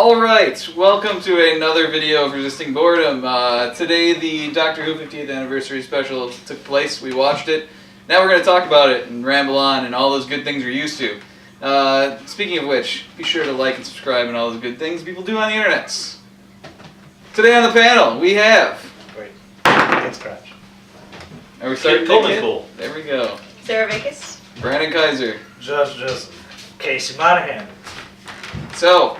Alright, welcome to another video of Resisting Boredom. Today the Doctor Who 50th Anniversary Special took place. We watched it. Now we're going to talk about it and ramble on and all those good things we're used to. Speaking of which, be sure to like and subscribe and all those good things people do on the internet. Today on the panel we have... Wait, let's scratch. Are we starting? Cool. There we go. Sarah Vegas. Brandon Kaiser. Josh Joseph. Casey Monahan. So,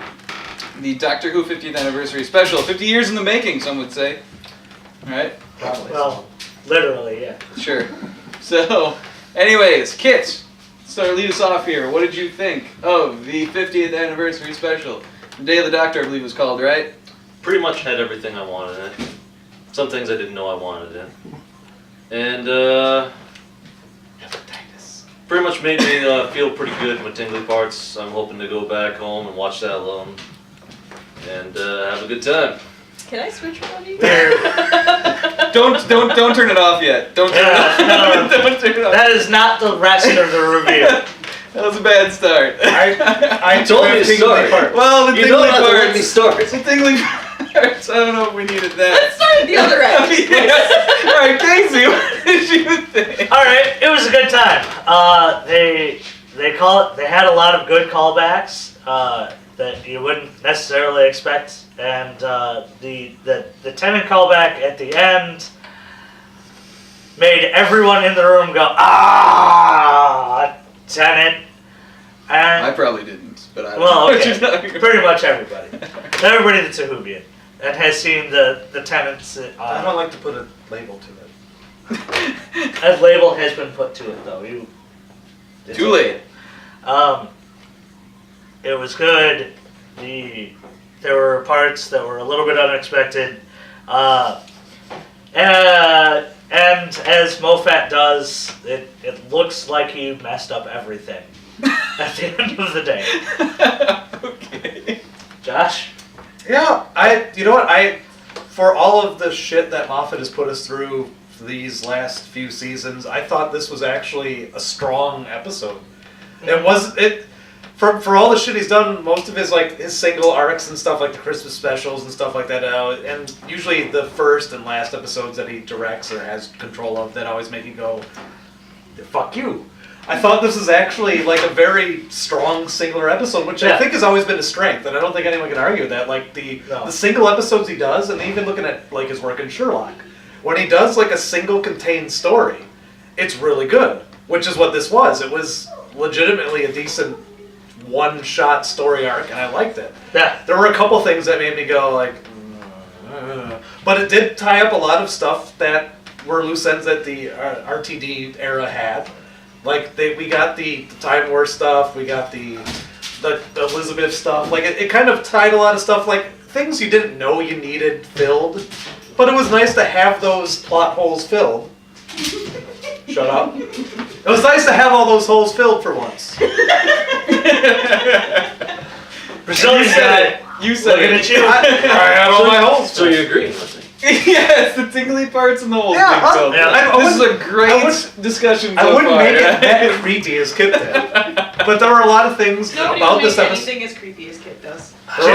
the Doctor Who 50th Anniversary Special. 50 years in the making, some would say. Alright? Probably. Well, literally, yeah. Sure. So, anyways, Kit, lead us off here. What did you think of the 50th Anniversary Special? The Day of the Doctor, I believe it was called, right? Pretty much had everything I wanted in it. Some things I didn't know I wanted in. And, pretty much made me feel pretty good with tingly parts. I'm hoping to go back home and watch that alone. And have a good time. Can I switch one of you? Don't turn it off yet. Don't turn it off. No. Don't turn it off. That is not the rest of the review. That was a bad start. I told you to start. Well, the You tingly know not to let me parts. start. The tingly parts. I don't know if we needed that. Let's start at the other end. Yeah. All right, Casey, what did you think? All right, it was a good time. They had a lot of good callbacks that you wouldn't necessarily expect, and the Tennant callback at the end made everyone in the room go, "Ah, Tennant." And I probably didn't, but I don't know well, what okay. you're talking about. Pretty much everybody. Everybody that's a Whovian and has seen the Tennant's. I don't like to put a label to it. A label has been put to it, though. It's Too late. It was good. There were parts that were a little bit unexpected. And as Mofat does, it looks like he messed up everything at the end of the day. Okay. Josh? Yeah, you know what, for all of the shit that Moffat has put us through these last few seasons, I thought this was actually a strong episode. For all the shit he's done, most of his single arcs and stuff, like the Christmas specials and stuff like that, and usually the first and last episodes that he directs or has control of that always make you go, fuck you. I thought this is actually like a very strong singular episode, which I think has always been a strength, and I don't think anyone can argue that. Like the single episodes he does, and even looking at like his work in Sherlock, when he does like a single contained story, it's really good, which is what this was. It was legitimately a decent one-shot story arc, and I liked it. Yeah. There were a couple things that made me go like, but it did tie up a lot of stuff that were loose ends that the RTD era had. Like we got the Time War stuff, we got the Elizabeth stuff. Like it kind of tied a lot of stuff, like things you didn't know you needed filled. But it was nice to have those plot holes filled. Shut up. It was nice to have all those holes filled for once. Brazilian guy. You said Looking it. at you. I had all my holes So filled. you agree with me? Yes, the tingly parts and the whole Yeah, thing. So yeah. this is a great discussion so I wouldn't far. make it that creepy as Kit did. But there were a lot of things Nobody about will this make episode. anything as creepy as Kit does. There were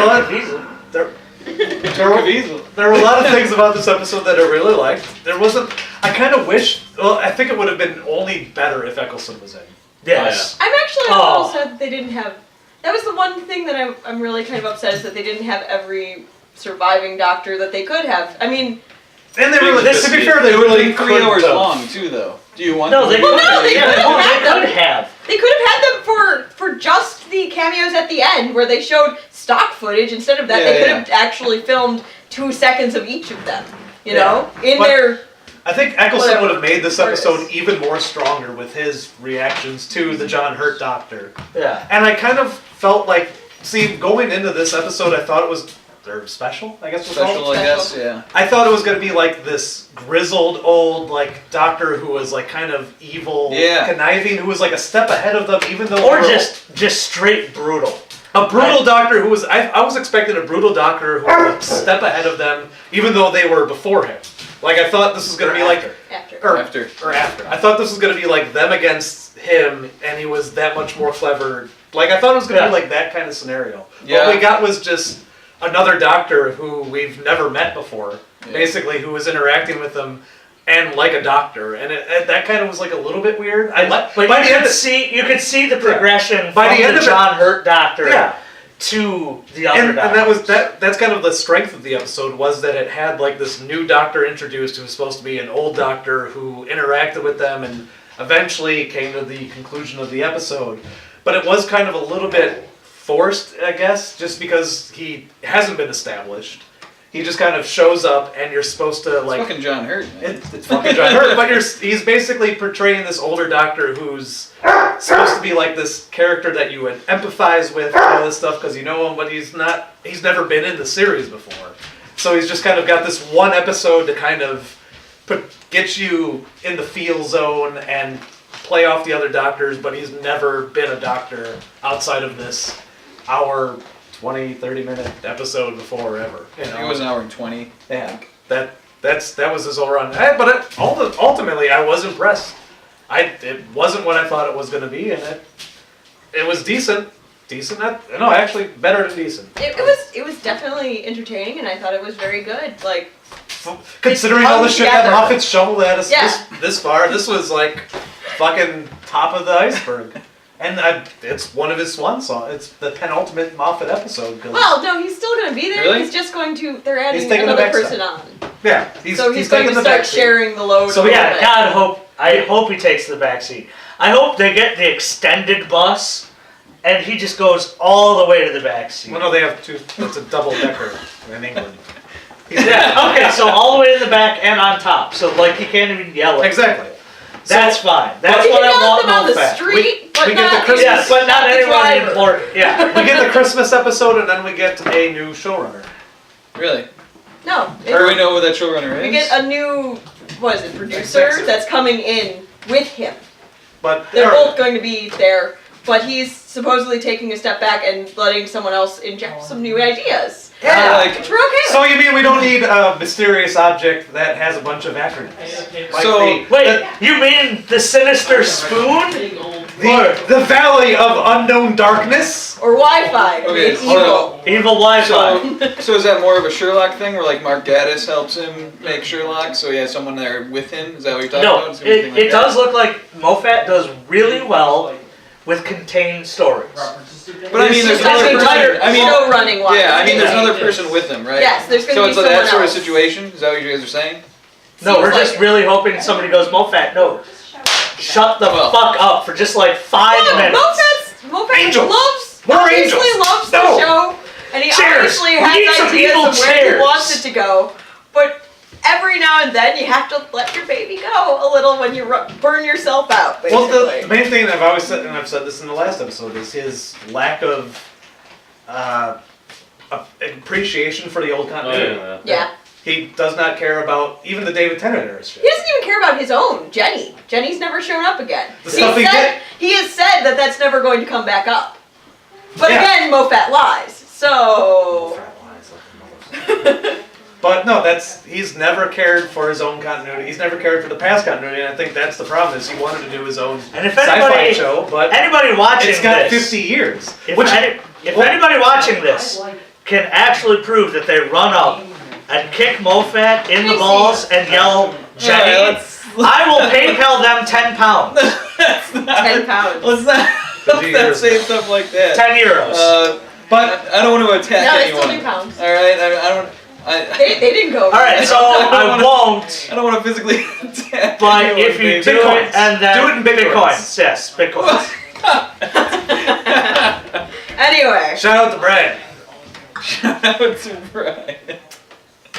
a lot of things about this episode that I really liked. I kind of wish, I think it would have been only better if Eccleston was in. Yes. I'm actually a little sad that they didn't have... That was the one thing that I'm really kind of upset is that they didn't have every surviving Doctor that they could have. I mean... And they really, to be fair, they It would really have been 3 hours could've. long too, though. Do you want? No, they Well, no, they could have. They could have had them for just the cameos at the end, where they showed stock footage. Instead of that, they could have actually filmed 2 seconds of each of them. You know, I think Eccleston would have made this episode Artists. even more stronger with his reactions to the John Hurt Doctor. Yeah. And I kind of felt like, going into this episode, I thought it was their special, I guess. Special, I guess. Yeah. I thought it was going to be like this grizzled old Doctor who was like kind of evil, conniving, who was like a step ahead of them, even though Or just straight brutal. a brutal Doctor who was. I was expecting a brutal Doctor who was a step ahead of them, even though they were before him. Like I thought this was going to be like after. after. I thought this was going to be like them against him, and he was that much more clever. Like I thought it was going to be like that kind of scenario. Yeah. What we got was just another doctor who we've never met before, Yeah. basically, who was interacting with them and like a doctor, and that kind of was like a little bit weird. By the end You could see the progression By from the end the of John Hurt doctor Yeah. to the other and doctor. that's kind of the strength of the episode, was that it had like this new doctor introduced who was supposed to be an old doctor who interacted with them and eventually came to the conclusion of the episode. But it was kind of a little bit forced, I guess, just because he hasn't been established. He just kind of shows up and you're supposed to like... It's fucking John Hurt, man. It's fucking John Hurt, but he's basically portraying this older doctor who's supposed to be like this character that you would empathize with and all this stuff because you know him, but he's never been in the series before. So he's just kind of got this one episode to kind of get you in the feel zone and play off the other doctors, but he's never been a doctor outside of this hour, 20, 30-minute episode before ever. You I think know? it was an hour and 20. Yeah, that was his all around. But ultimately, I was impressed. It wasn't what I thought it was going to be, and it was decent. No, actually, better than decent. It was definitely entertaining, and I thought it was very good. Like, Considering all the hung shit that together. Moffat's shoveled at us Yeah. this far, this was like fucking top of the iceberg. And it's one of his swan songs. It's the penultimate Moffat episode. 'Cause well, no, he's still going to be there. Really? He's just going to. They're adding taking the another back person step. on, yeah, he's so he's going taking to the start backseat. sharing the load. So a little yeah, bit. I hope he takes the backseat. I hope they get the extended bus, and he just goes all the way to the backseat. Well, no, they have two. It's a double decker in England. Yeah, okay, so all the way to the back and on top. So like he can't even yell. Exactly. That's fine. That's You what can I yell at want. them on No the fact. street, but we get the not. Christmas- Yes, but not the anyone driver. important. Yeah. We get the Christmas episode, and then we get a new showrunner. Really? No. Do we know who that showrunner is? We get a new, what is it, producer Executive. that's coming in with him. But They're both going to be there, but he's supposedly taking a step back and letting someone else inject some new ideas. Yeah. Like, Which we're okay with. So you mean we don't need a mysterious object that has a bunch of acronyms? Like So- Wait, you mean the sinister spoon? the Valley of Unknown Darkness? Or Wi-Fi. Okay, Being evil. Evil Wi-Fi. So is that more of a Sherlock thing where like Mark Gatiss helps him make Sherlock, so he has someone there with him? Is that what you're talking about? No, It's gonna be a thing like it that? does look like Moffat does really well with contained stories. But I mean, there's Just another talking person. about I mean, show running wise. yeah, I mean, there's another person with him, right? Yes, there's going So to be it's someone like that sort of else. situation. Is that what you guys are saying? No, Seems we're just like- really hoping somebody goes, Moffat, no, shut the Well. fuck up for just like 5 No, minutes. Moffat Angels. loves, More obviously angels. loves No. the show, and he Chairs. obviously We need has some ideas evil of where he chairs. wants it to go. But every now and then, you have to let your baby go a little when you burn yourself out, Well, basically. the main thing I've always said, and I've said this in the last episode, is his lack of appreciation for the old Oh, continuity. yeah. Yeah. He does not care about even the David Tennant era shit. He doesn't even care about his own, Jenny. Jenny's never shown up again. The stuff He has said that that's never going to come back up. But Yeah. again, Moffat lies. So. But no, he's never cared for his own continuity. He's never cared for the past continuity, and I think that's the problem. Is he wanted to do his own And if sci-fi anybody, show, but anybody watching it's got this, 50 years. if, Which if anybody watching this can actually prove that they run up and kick Moffat in the Tracy. balls and yell, Jenny, Alright, let's- I will PayPal them £10. That's not, 10 pounds. Let's not say stuff like that. 10 euros. but I don't want to attack No, it's anyone. still 2 pounds. All right, I don't. They didn't go. Alright, so I won't. I don't want to physically attack. But anyone, if you baby. do it and then Do it in Bitcoins. Yes, Bitcoins. Anyway, shout out to Brad. Shout out to Brian.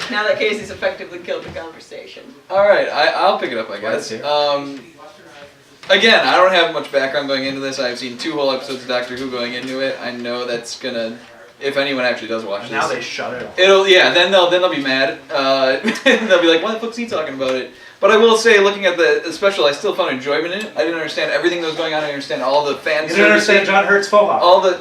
now that Casey's effectively killed the conversation. All right, I'll pick it up, I guess. Again, I don't have much background going into this. I've seen 2 whole episodes of Doctor Who going into it. I know that's gonna, if anyone actually does watch And this, now they shut it off. then they'll be mad. They'll be like, "Why the fuck's he talking about it?" But I will say, looking at the special, I still found enjoyment in it. I didn't understand everything that was going on. I didn't understand all the fan You didn't understand servicey, John Hurt's faux pas. all the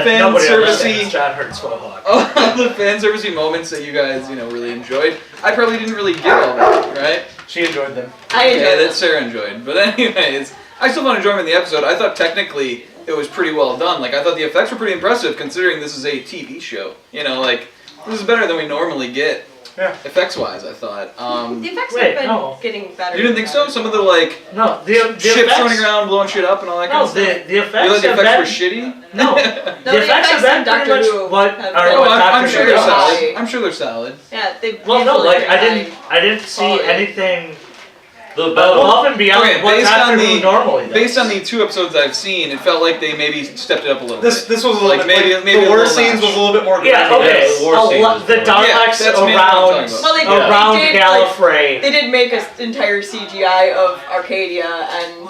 fan Nobody understands servicey, John Hurt's Mohawk. all the fan servicey moments that you guys really enjoyed. I probably didn't really get all that, right? She enjoyed them. I enjoyed Yeah, it. that Sarah enjoyed. But anyways, I still found enjoyment in the episode. I thought technically it was pretty well done. Like I thought the effects were pretty impressive considering this is a TV show. You know, like this is better than we normally get. Yeah. Effects wise, I thought. The effects Wait, have been no. getting better. You didn't think so? Some of the like No, the ships effects, running around blowing shit up and all that kind No, of stuff. the effects You thought the have effects been. were shitty? No, No, the effects have been in pretty Doctor much Who what have are been- Oh, what I'm Doctor sure Who they're does. solid. I'm sure they're solid. Yeah, they. Well, no, usually like pretty I didn't see quality. anything The battle. above and beyond Okay, what based Doctor on Who the- normally does. Based on the 2 episodes I've seen, it felt like they maybe stepped it up a little This bit. was a little Like, bit maybe- like, maybe the a worst little scenes was notch. a little bit more Yeah, grimy. okay. Yeah, the war scene was The more- Daleks Yeah, that's mainly what I'm around talking about. Well, they around did, Gallifrey. They did make an entire CGI of Arcadia, and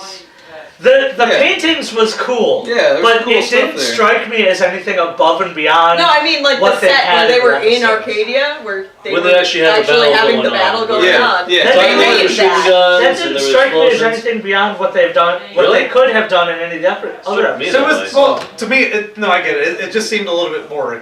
The Yeah. paintings was cool. Yeah, there was but cool it stuff didn't there. strike me as anything above and beyond. no, I mean like what the they set had where they in were the in episode. Arcadia, where they When were they actually had the battle having going the battle on. going Yeah, on. yeah. That They didn't made make machine that. guns, That and didn't there were strike me as explosions. anything beyond what they've done, what Really? they could have done in any of the other Struck me So it that was, way. well, to me, no, I get it. It just seemed a little bit more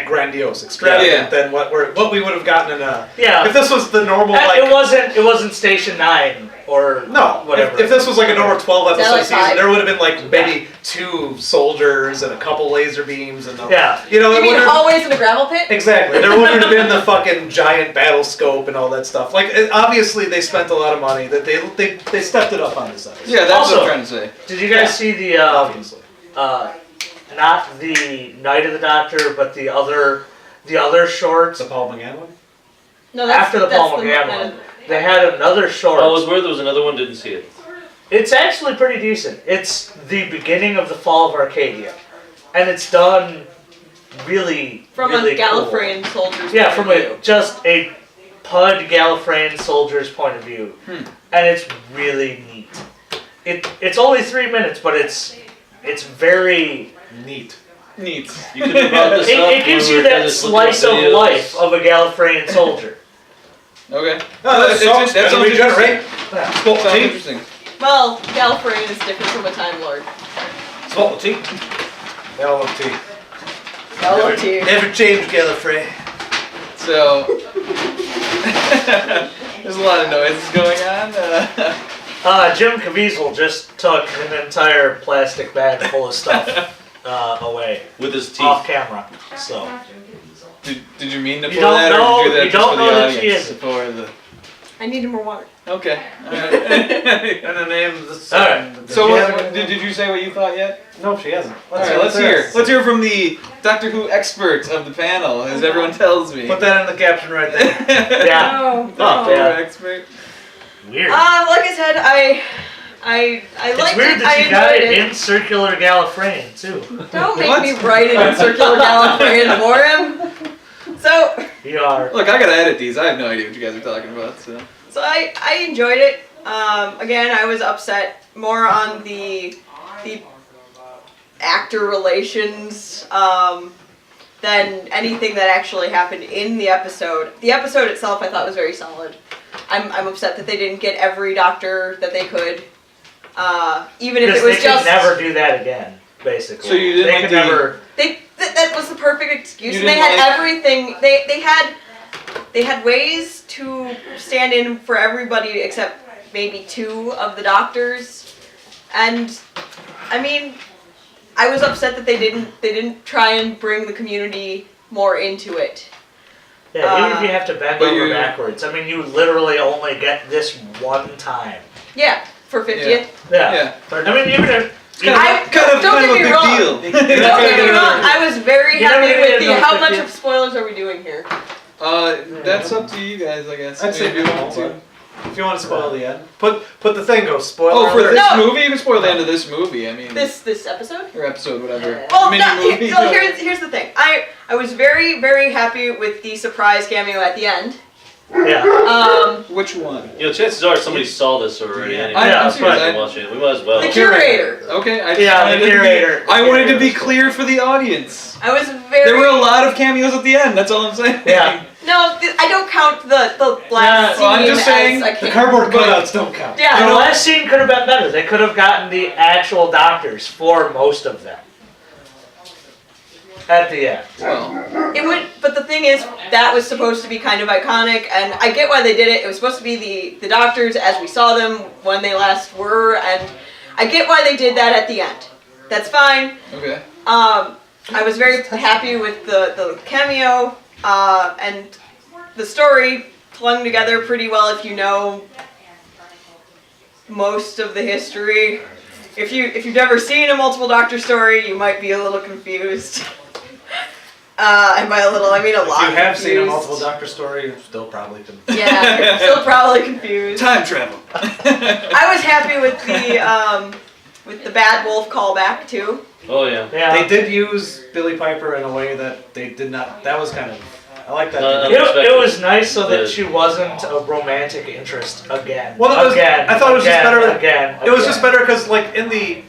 grandiose, extravagant Yeah. than what we would have gotten in a. Yeah. If this was the normal And like. it wasn't Station 9 or No, whatever. if this was like a normal 12 Is that episode like season, 5? there would have been like maybe 2 soldiers and a couple laser beams and Yeah. you know, You it mean wouldn't- hallways in a gravel pit? exactly. There wouldn't have been the fucking giant battle scope and all that stuff. Like obviously they spent a lot of money. That they stepped it up on this episode. Yeah, that's Also- what I'm trying to say. Did you guys see the obviously. not the Night of the Doctor, but the other short The Paul McGann one. No, after the Paul McGann one? They had another short. I was where there was another one, didn't see it. It's actually pretty decent. It's the beginning of the fall of Arcadia, and it's done really From really a Gallifreyan soldier's Yeah, point from of view. just a Pud Gallifreyan soldier's point of view, and it's really neat. It's only 3 minutes, but it's very. Neat. Neat. You could have brought this up. It gives when we you were that just looking at slice of videos. life of a Gallifreyan soldier. Okay. Oh, that sounds that sounds regenerate. Yeah. Sport Sounds tea. interesting. Well, Gallifreyan is different from a Time Lord. Sport tea. They all love tea. Gallifreyan. Never change, Gallifrey. So there's a lot of noises going on. Jim Caviezel just took an entire plastic bag full of stuff away With his teeth. off camera. So Did you mean to You pull don't that, or know- did you do that you just don't for the know that she audience? is. For the... I needed more water. Okay. All right. And the name of the Alright. son. So She what, hasn't- did you say what you thought yet? No, she hasn't. All right, let's hear. Let's hear from the Doctor Who expert of the panel, as everyone tells me. Put that in the caption right there. yeah, Oh, Doctor yeah. Who expert. weird. like I said, I It's liked weird it. that I you got enjoyed it it. in circular Gallifreyan too. Don't make What? me write it in circular Gallifreyan for him. So You are. Look, I gotta edit these. I have no idea what you guys are talking about. So I enjoyed it. Again, I was upset more on the actor relations than anything that actually happened in the episode. The episode itself I thought was very solid. I'm upset that they didn't get every doctor that they could. Even if Because it was they just could never do that again, basically. So you didn't they like could the- never. that was the perfect excuse. You And they didn't had like- everything. They had ways to stand in for everybody except maybe 2 of the doctors. And I mean, I was upset that they didn't try and bring the community more into it. Yeah, even if you have to bend but over you- backwards. I mean, you literally only get this one time. Yeah, for 50th. Yeah. yeah, I mean, even if. kind of, don't kind of get a me big wrong. deal. Don't get me wrong, I was very You never happy even with the know how 50th. much of spoilers are we doing here? That's up to you guys, I guess. I'd say Maybe you want to. If you want to spoil the end, put the thing. Go spoil. Oh, for alert. this No. movie? You can spoil the end of this movie. I mean, This episode? or episode, whatever. Well, Mini no, movie. here's the thing. I was very, very happy with the surprise cameo at the end. Yeah. Which one? You know, chances are somebody saw this already. Yeah. Anyway. I'm If serious. they're watching it. We might as well. The curator. Okay, I Yeah, wanted the to be- curator. I wanted to be clear for the audience. I was very. There were a lot of cameos at the end. That's all I'm saying. Yeah. No, I don't count the last well, I'm scene just saying, as a The cameo. cardboard cutouts don't count. Yeah. The last scene could have been better. They could have gotten the actual doctors for most of them. At the end. Well, It would, but the thing is, that was supposed to be kind of iconic, and I get why they did it. It was supposed to be the doctors as we saw them when they last were, and I get why they did that at the end. That's fine. Okay. I was very happy with the cameo, and the story clung together pretty well if you know most of the history. If you've never seen a multiple Doctor story, you might be a little confused. And by a little, I mean a lot. If you have seen a confused. multiple Doctor story, you're still probably confused. Yeah, still probably confused. Time travel. I was happy with the Bad Wolf callback too. Oh yeah. Yeah. They did use Billy Piper in a way that they did not. That was kind of. I like that. It was nice so that she wasn't a romantic interest again. Well, it was, again. I thought it was just better. Again. It was just better because, like, in the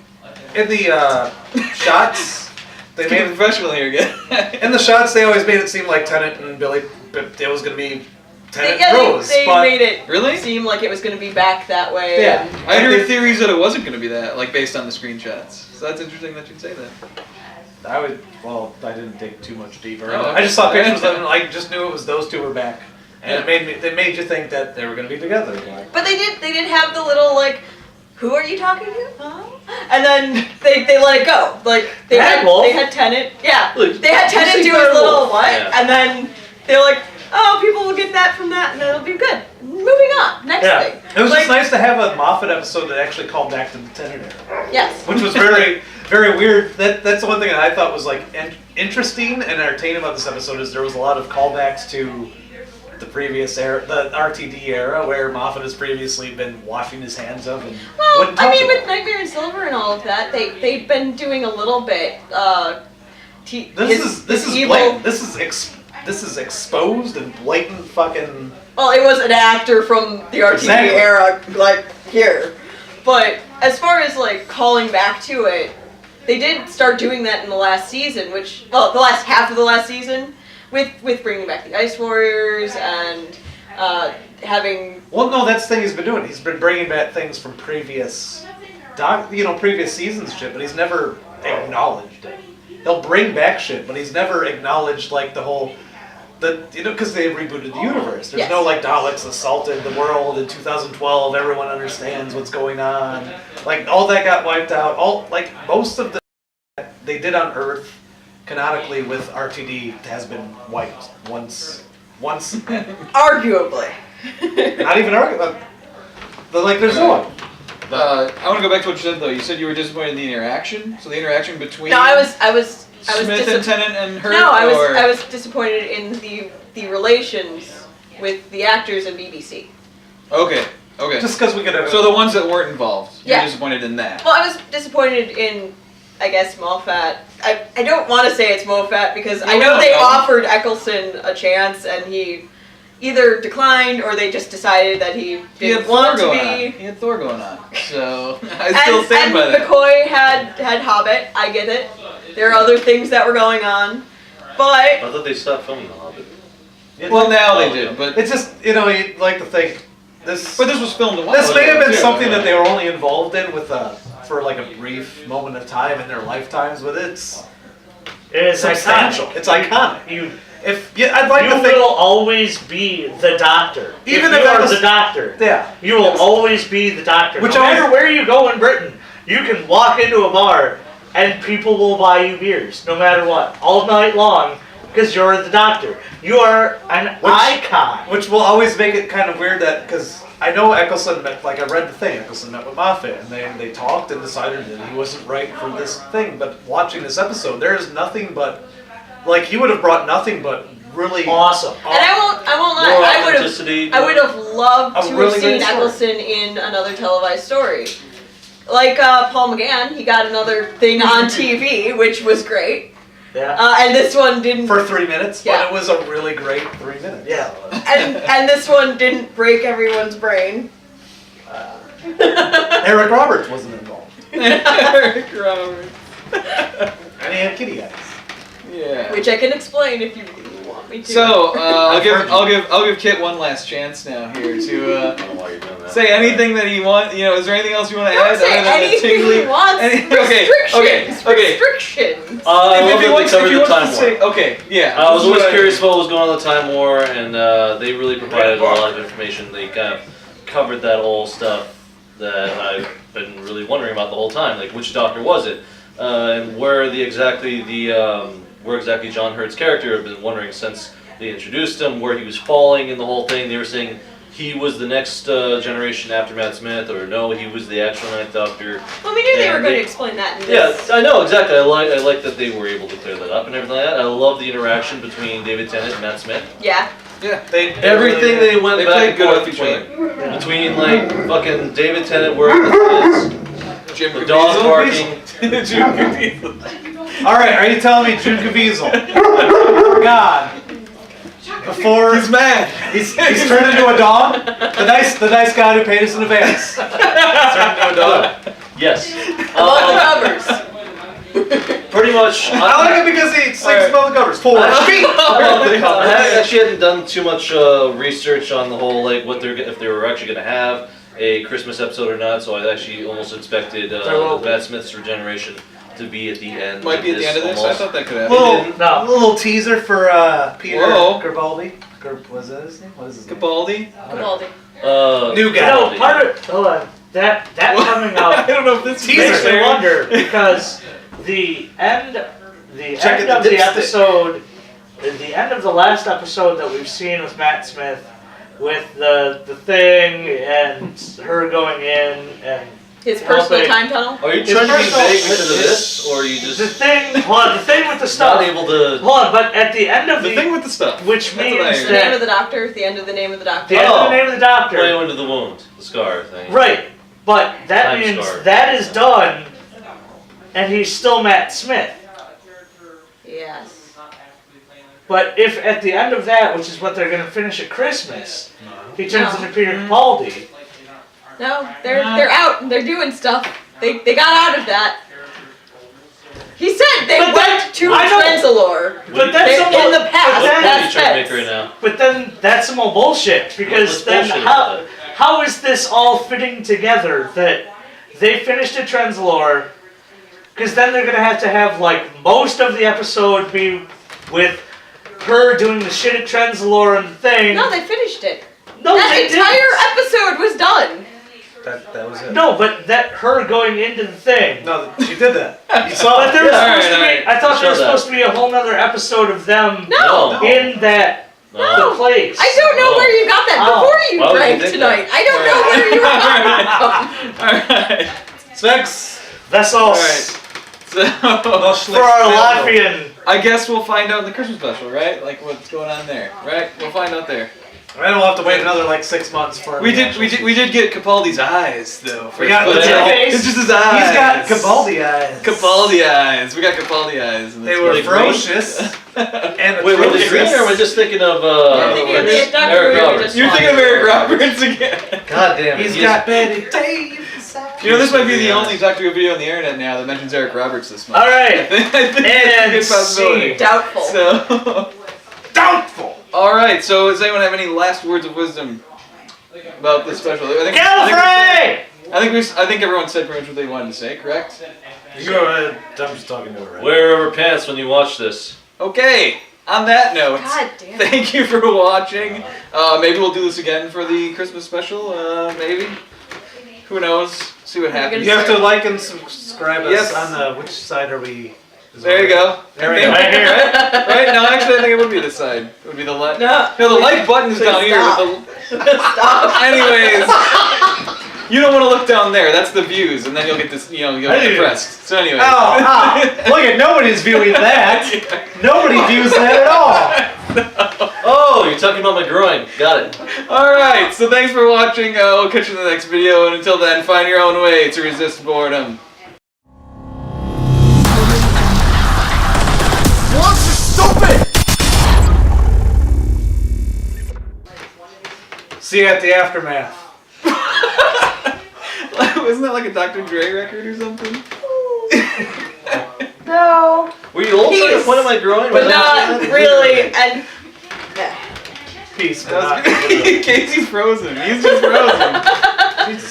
shots, they Getting made professional here again. in the shots they always made it seem like Tennant and Billy. It was gonna be Tennant Yeah, and Rose, they but made it Really? seem like it was going to be back that way. Yeah. and- I heard theories that it wasn't going to be that, like based on the screenshots. So that's interesting that you'd say that. I would. Well, I didn't dig too much deeper. Oh, I just saw okay. pictures of them. I just knew it was those two were back, and they made you think that they were gonna be together. Like, But they did have the little like, who are you talking to? Huh? And then they let it go. Like they Bad Wolf? had Tennant. Yeah. Look, They had you Tennant say do his Bad little Wolf. what? Yeah. And then they're like, oh, people will get that from that and it'll be good. Moving on. Next Yeah. thing. it was Like, just nice to have a Moffat episode that actually called back to the Tennant era, Yes. which was very, very weird. That's the one thing that I thought was like interesting and entertaining about this episode is there was a lot of callbacks to the previous era, the RTD era, where Moffat has previously been washing his hands of and Well, wouldn't I touch mean, it. with Nightmare in Silver and all of that, they've been doing a little bit. This is evil. blatant. This is exposed and blatant fucking. Well, it was an actor from the RTD Exactly. era, like here. But as far as like calling back to it, they did start doing that in the last season, the last half of the last season, with bringing back the Ice Warriors and having. Well, no, that's the thing he's been doing. He's been bringing back things from previous, previous seasons shit, but he's never acknowledged it. He'll bring back shit, but he's never acknowledged like the whole. Because they rebooted the universe. There's Yes. no like Daleks assaulted the world in 2012. Everyone understands what's going on. Like all that got wiped out. All like most of the they did on Earth canonically with RTD has been wiped once. Arguably. Not even argument. There's no one. I want to go back to what you said though. You said you were disappointed in the interaction. So the interaction between No, I was Smith and Tennant and her. No, or... I was disappointed in the relations with the actors and BBC. Okay. Okay. Just because we could have. So the ones that weren't involved, you're Yeah. disappointed in that. Well, I was disappointed in, I guess, Moffat. I don't want to say it's Moffat because I No, know no, they no. offered Eccleston a chance and he either declined or they just decided that he He had didn't Thor want to going be. on. He had Thor going on. So I still stand by and that. McCoy had Hobbit. I get it. There are other things that were going on, but I thought they stopped filming The Hobbit. Well, now they did, but It's just you'd like to think this. this was filmed a while This may ago, have been too. something that they were only involved in with for like a brief moment of time in their lifetimes, but it's It is substantial. iconic. It's iconic. I'd like You to think. will always be the Doctor. Even if if you that are was- the Doctor, Yeah. you will always be the Doctor. Which no always- matter where you go in Britain, you can walk into a bar and people will buy you beers, no matter what, all night long, because you're the Doctor. You are an icon. Which will always make it kind of weird that because I know Eccleston met, like I read the thing, Eccleston met with Moffat and they talked and decided that he wasn't right for this thing. But watching this episode, there is nothing but like he would have brought nothing but really Awesome. and I won't More lie. authenticity. I would have loved A to really have seen great story. Eccleston in another televised story. Like Paul McGann, he got another thing on TV, which was great. Yeah. And this one didn't. for 3 minutes, Yeah. but it was a really great 3 minutes. Yeah. And this one didn't break everyone's brain. Eric Roberts wasn't involved, Eric Roberts. and he had kitty eyes. Yeah. Which I can explain if you really want me to. So I've heard you. I'll give Kit one last chance now here to I don't know why you're doing that. say anything that you want. Is there anything else you want to Don't add? say other than the anything tingly- he wants. Okay. Restrictions. I love that they wants covered if he the wants Time to War. say, okay, yeah. I was this is always what curious about what was going on in the Time War, and they really provided a lot of information. They kind of covered that whole stuff that I've been really wondering about the whole time. Like, which Doctor was it? and where exactly John Hurt's character. I've been wondering since they introduced him, where he was falling in the whole thing. They were saying he was the next generation after Matt Smith, or no, he was the actual Ninth Doctor. Well, we knew they And were going to explain that in Yeah, this. I know exactly. I like that they were able to clear that up and everything like that. I love the interaction between David Tennant and Matt Smith. Yeah. Yeah. Everything they went They back played and good forth off each between, between like fucking David Tennant wearing the kids, Jim the dog Caviezel. barking. Jim Caviezel. All right, are you telling me Jim Caviezel? God. Before He's mad. he's turned into a dog. The nice guy who paid us in advance. Turned into a dog. Yes. Above the covers. Pretty much. I like it because he sings above the covers. Four feet. I actually hadn't done too much research on the whole like if they were actually going to have a Christmas episode or not. So I actually almost expected Matt Smith's regeneration to be at the end. Might be at the end of this. I almost. thought that could happen. Little teaser for Peter Whoa. Garibaldi. Was that his name? What is his name? Capaldi. Capaldi. New guy. No, part of hold on. That coming I up don't know if this Teaser. makes me wonder because the end Check it, of the the dipstick. episode, the end of the last episode that we've seen with Matt Smith, with the thing and her going in and His personal helping- time tunnel. Are you His trying to be personal- vague because of this, or are you the just thing. Hold on, the thing with the stuff. not able to? Hold on, but at the end of The thing with the stuff. which That's what I means heard. The name that of the doctor. The end of the name of the doctor. the end of the name of the doctor. Play into the wound, the scar thing. Right, but that Time means scar. that is done, and he's still Matt Smith. Yes. But if at the end of that, which is what they're going to finish at Christmas, he turns No. into Peter Capaldi. No, they're out and they're doing stuff. They got out of that. He said they But that- went to I know. Transalore. But that's They- some in the bull- past. but What that- are you That's trying to pets. make right now? But then that's some more bullshit because What's then bullshit about that? how is this all fitting together that they finished at Transalore? Because then they're gonna have like most of the episode be with her doing the shit at Transalore and the thing. No, they finished it. No, That they entire didn't. episode was done. That was it. No, but that her going into the thing. No, she did that. You saw But it. there was Yeah. supposed to be. Alright, I thought there was Show that. supposed to be a whole nother episode of them No. No. in that No. the place. I don't know Oh. where you got that Oh. before you Why would you drank think tonight. that? I don't know where you got that Alright. Specs. Vessels Alright. So, for our Latvian. I guess we'll find out in the Christmas special, right? Like what's going on there, right? We'll find out there. I don't have to wait another like 6 months for. We did get Capaldi's eyes though. We got But the face. it's just his eyes. He's got Capaldi eyes. Capaldi eyes. We got Capaldi eyes. and They that's were really ferocious and Wait, were they atrocious. green or am I just thinking of I'm thinking of the Dr. Eric Who Roberts? just You're thinking of Eric Roberts again. God damn it. He's he got is- Betty Davis. You know, this might be the only Doctor Who video on the internet now that mentions Eric Roberts this month. All I right. think And it's a good possibility. Doubtful. So, Doubtful. all right. So, does anyone have any last words of wisdom about this special? I think everyone said pretty much what they wanted to say. Correct? You go ahead. I'm just talking to her. Right? Wear rubber pants when you watch this. Okay. On that note, God damn it. thank you for watching. Maybe we'll do this again for the Christmas special. Maybe. Who knows? See what happens. You have to like and subscribe us Yes. on the. Which side are we? There you go. There we I think- go. Right here. Right? No, actually, I think it would be this side. It would be the like. No. No, the like button's Please down here. stop. But the... Stop. Anyways, you don't want to look down there. That's the views, and then you'll get this. You'll get Hey. depressed. So anyway. Look at nobody's viewing that. Nobody views that at all. Oh, you're talking about my groin. Got it. All right. So thanks for watching. We'll catch you in the next video, and until then, find your own way to resist boredom. See you at the aftermath. Wasn't that like a Dr. Dre record or something? No. Were you also at the Peace. point of my groin? But Was that- not really. And. Peace. Casey's frozen. He's just frozen. Jesus